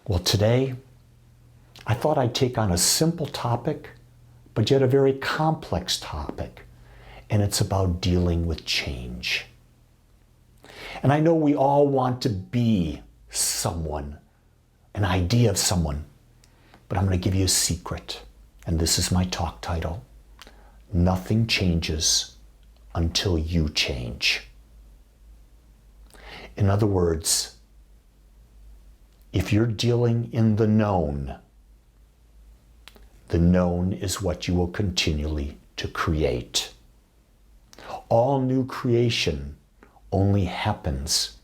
Well, today, I thought I'd take on a simple topic, but yet a very complex topic, and it's about dealing with change. And I know we all want to be someone, an idea of someone, but I'm going to give you a secret, and this is my talk title. Nothing changes until you change. In other words, if you're dealing in the known is what you will continually to create. All new creation only happens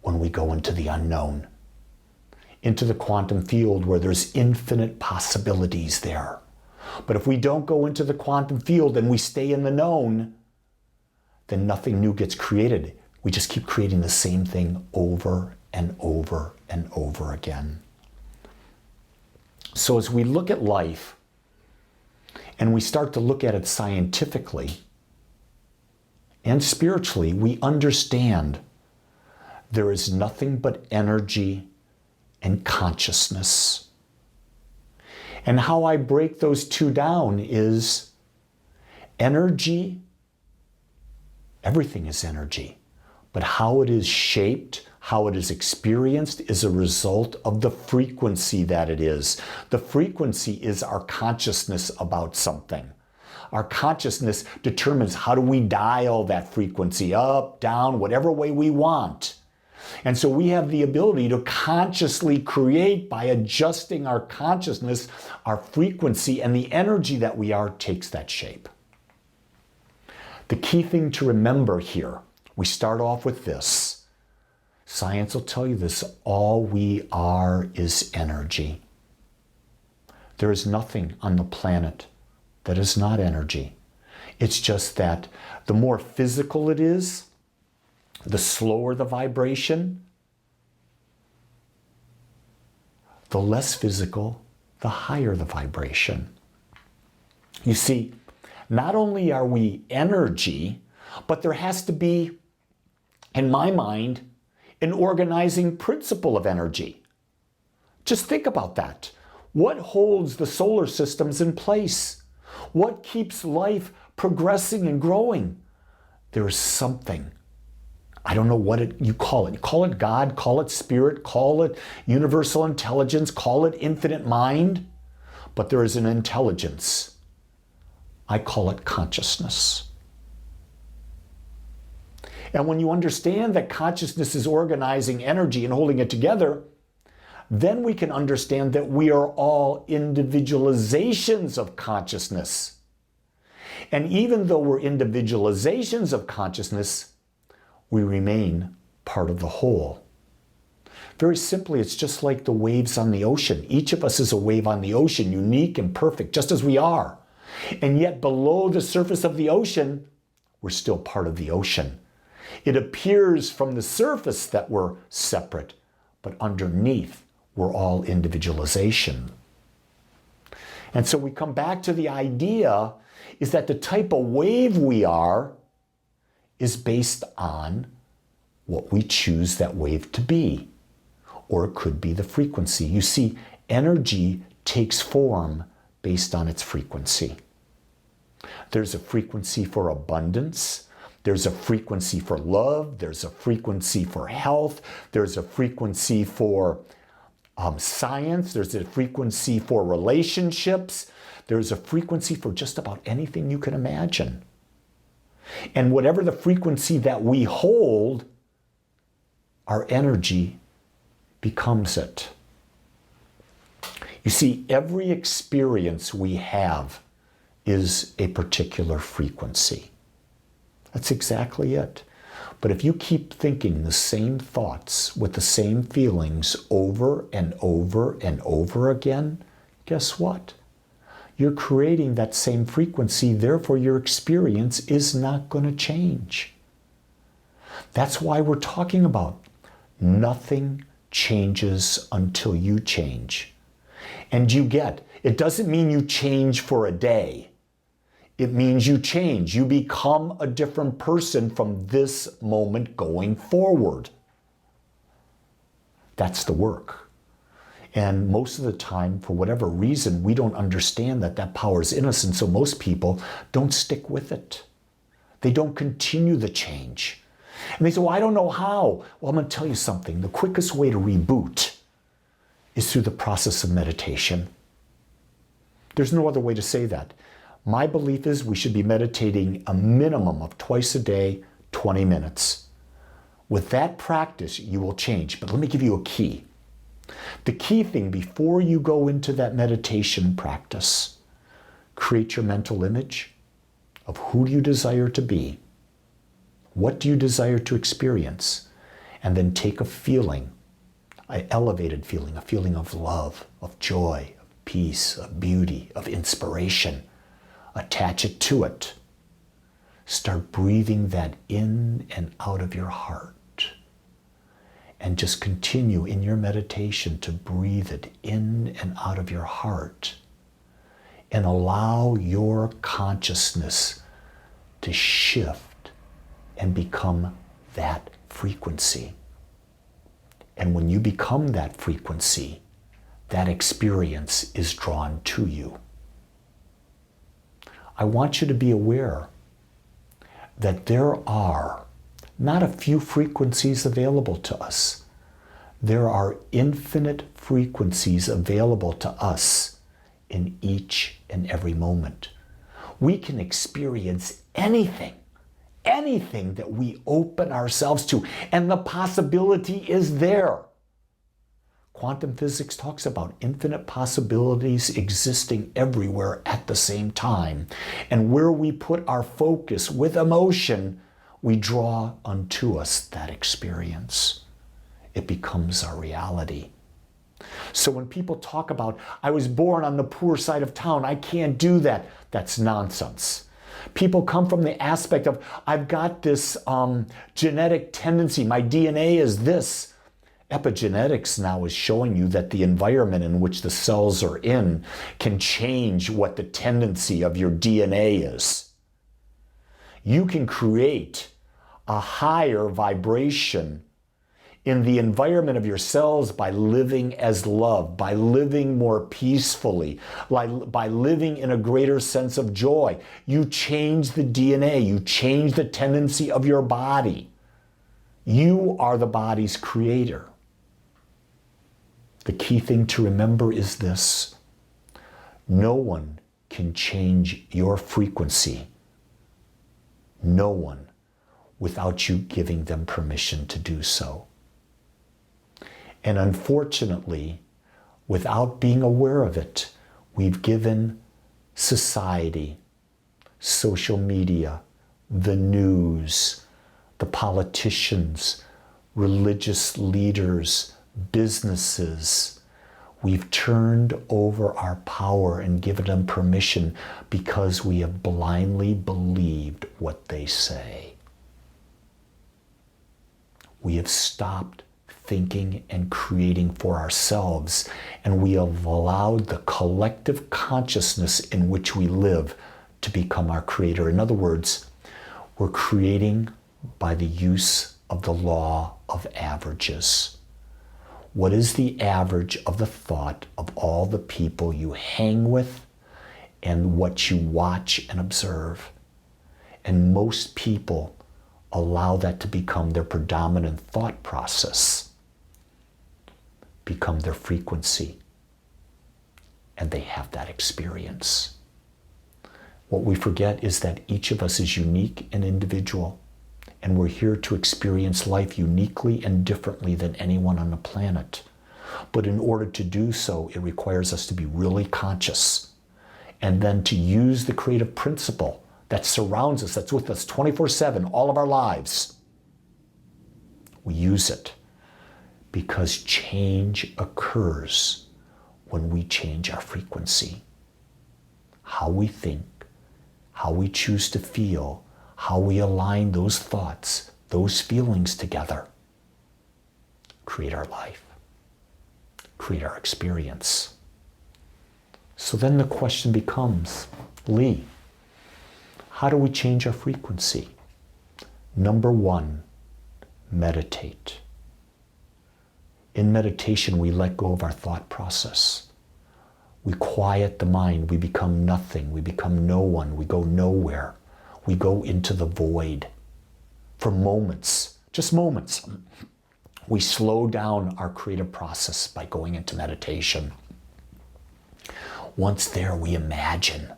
when we go into the unknown, into the quantum field where there's infinite possibilities there. But if we don't go into the quantum field and we stay in the known, then nothing new gets created. We just keep creating the same thing over and over and over again. So as we look at life and we start to look at it scientifically and spiritually, we understand there is nothing but energy and consciousness. And how I break those two down is energy, everything is energy, but how it is shaped, how it is experienced is a result of the frequency that it is. The frequency is our consciousness about something. Our consciousness determines how do we dial that frequency up, down, whatever way we want. And so we have the ability to consciously create by adjusting our consciousness, our frequency, and the energy that we are takes that shape. The key thing to remember here, we start off with this. Science will tell you this, all we are is energy. There is nothing on the planet that is not energy. It's just that the more physical it is, the slower the vibration, the less physical, the higher the vibration. You see, not only are we energy, but there has to be, in my mind, an organizing principle of energy. Just think about that. What holds the solar systems in place? What keeps life progressing and growing? There is something. I don't know what you call it. Call it God, call it spirit, call it universal intelligence, call it infinite mind. But there is an intelligence. I call it consciousness. And when you understand that consciousness is organizing energy and holding it together, then we can understand that we are all individualizations of consciousness. And even though we're individualizations of consciousness, we remain part of the whole. Very simply, it's just like the waves on the ocean. Each of us is a wave on the ocean, unique and perfect, just as we are. And yet below the surface of the ocean, we're still part of the ocean. It appears from the surface that we're separate, but underneath, we're all individualization. And so we come back to the idea is that the type of wave we are is based on what we choose that wave to be, or it could be the frequency. You see, energy takes form based on its frequency. There's a frequency for abundance. There's a frequency for love. There's a frequency for health. There's a frequency for science. There's a frequency for relationships. There's a frequency for just about anything you can imagine. And whatever the frequency that we hold, our energy becomes it. You see, every experience we have is a particular frequency. That's exactly it. But if you keep thinking the same thoughts with the same feelings over and over and over again, guess what? You're creating that same frequency, therefore your experience is not going to change. That's why we're talking about nothing changes until you change. And you get, it doesn't mean you change for a day. It means you change. You become a different person from this moment going forward. That's the work. And most of the time, for whatever reason, we don't understand that that power is in us. And so most people don't stick with it. They don't continue the change. And they say, well, I don't know how. Well, I'm going to tell you something. The quickest way to reboot is through the process of meditation. There's no other way to say that. My belief is we should be meditating a minimum of twice a day, 20 minutes. With that practice, you will change. But let me give you a key. The key thing before you go into that meditation practice, create your mental image of who do you desire to be, what do you desire to experience, and then take a feeling, an elevated feeling, a feeling of love, of joy, of peace, of beauty, of inspiration. Attach it to it. Start breathing that in and out of your heart. And just continue in your meditation to breathe it in and out of your heart. And allow your consciousness to shift and become that frequency. And when you become that frequency, that experience is drawn to you. I want you to be aware that there are not a few frequencies available to us. There are infinite frequencies available to us in each and every moment. We can experience anything that we open ourselves to, and the possibility is there. Quantum physics talks about infinite possibilities existing everywhere at the same time. And where we put our focus with emotion, we draw unto us that experience. It becomes our reality. So when people talk about, I was born on the poor side of town, I can't do that, that's nonsense. People come from the aspect of, I've got this genetic tendency, my DNA is this. Epigenetics now is showing you that the environment in which the cells are in can change what the tendency of your DNA is. You can create a higher vibration in the environment of your cells by living as love, by living more peacefully, by living in a greater sense of joy. You change the DNA, you change the tendency of your body. You are the body's creator. The key thing to remember is this: no one can change your frequency. No one, without you giving them permission to do so. And unfortunately, without being aware of it, we've given society, social media, the news, the politicians, religious leaders, businesses, we've turned over our power and given them permission because we have blindly believed what they say. We have stopped thinking and creating for ourselves, and we have allowed the collective consciousness in which we live to become our creator. In other words, we're creating by the use of the law of averages. What is the average of the thought of all the people you hang with and what you watch and observe? And most people allow that to become their predominant thought process, become their frequency, and they have that experience. What we forget is that each of us is unique and individual, and we're here to experience life uniquely and differently than anyone on the planet. But in order to do so, it requires us to be really conscious, and then to use the creative principle that surrounds us, that's with us 24/7, all of our lives. We use it because change occurs when we change our frequency. How we think, how we choose to feel, how we align those thoughts, those feelings together, create our life, create our experience. So then the question becomes, Lee, how do we change our frequency? Number one, meditate. In meditation, we let go of our thought process. We quiet the mind. We become nothing. We become no one. We go nowhere. We go into the void for moments, just moments. We slow down our creative process by going into meditation. Once there, we imagine.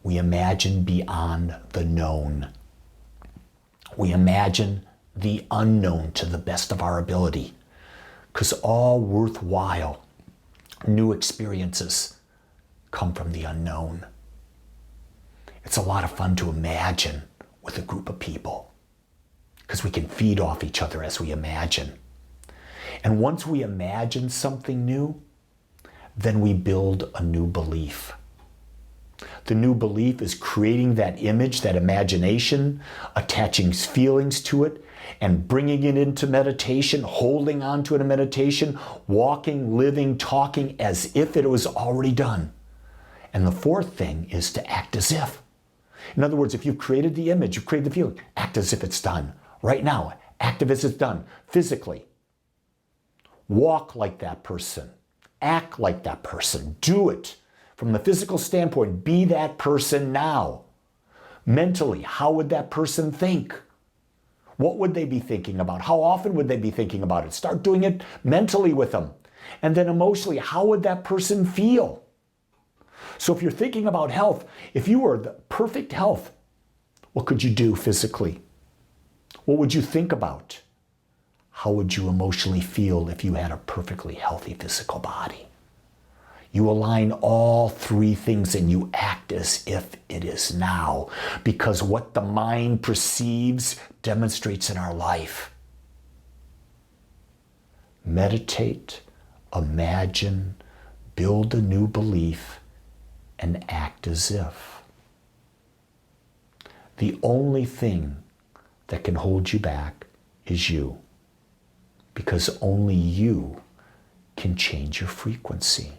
We imagine beyond the known. We imagine the unknown to the best of our ability, because all worthwhile new experiences come from the unknown. It's a lot of fun to imagine with a group of people, because we can feed off each other as we imagine. And once we imagine something new, then we build a new belief. The new belief is creating that image, that imagination, attaching feelings to it, and bringing it into meditation, holding on to it in meditation, walking, living, talking as if it was already done. And the fourth thing is to act as if. In other words, if you've created the image, you've created the feeling, act as if it's done. Right now, act as if it's done, physically. Walk like that person. Act like that person. Do it. From the physical standpoint, be that person now. Mentally, how would that person think? What would they be thinking about? How often would they be thinking about it? Start doing it mentally with them. And then emotionally, how would that person feel? So if you're thinking about health, if you were the perfect health, what could you do physically? What would you think about? How would you emotionally feel if you had a perfectly healthy physical body? You align all three things and you act as if it is now, because what the mind perceives demonstrates in our life. Meditate, imagine, build a new belief, and act as if. The only thing that can hold you back is you, because only you can change your frequency.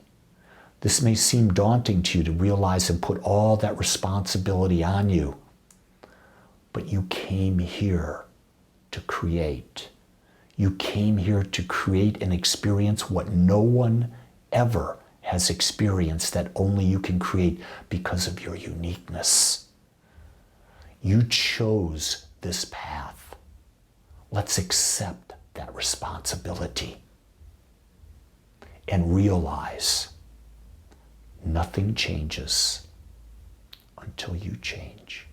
This may seem daunting to you to realize and put all that responsibility on you, but you came here to create. You came here to create and experience what no one ever has experienced, that only you can create because of your uniqueness. You chose this path. Let's accept that responsibility and realize nothing changes until you change.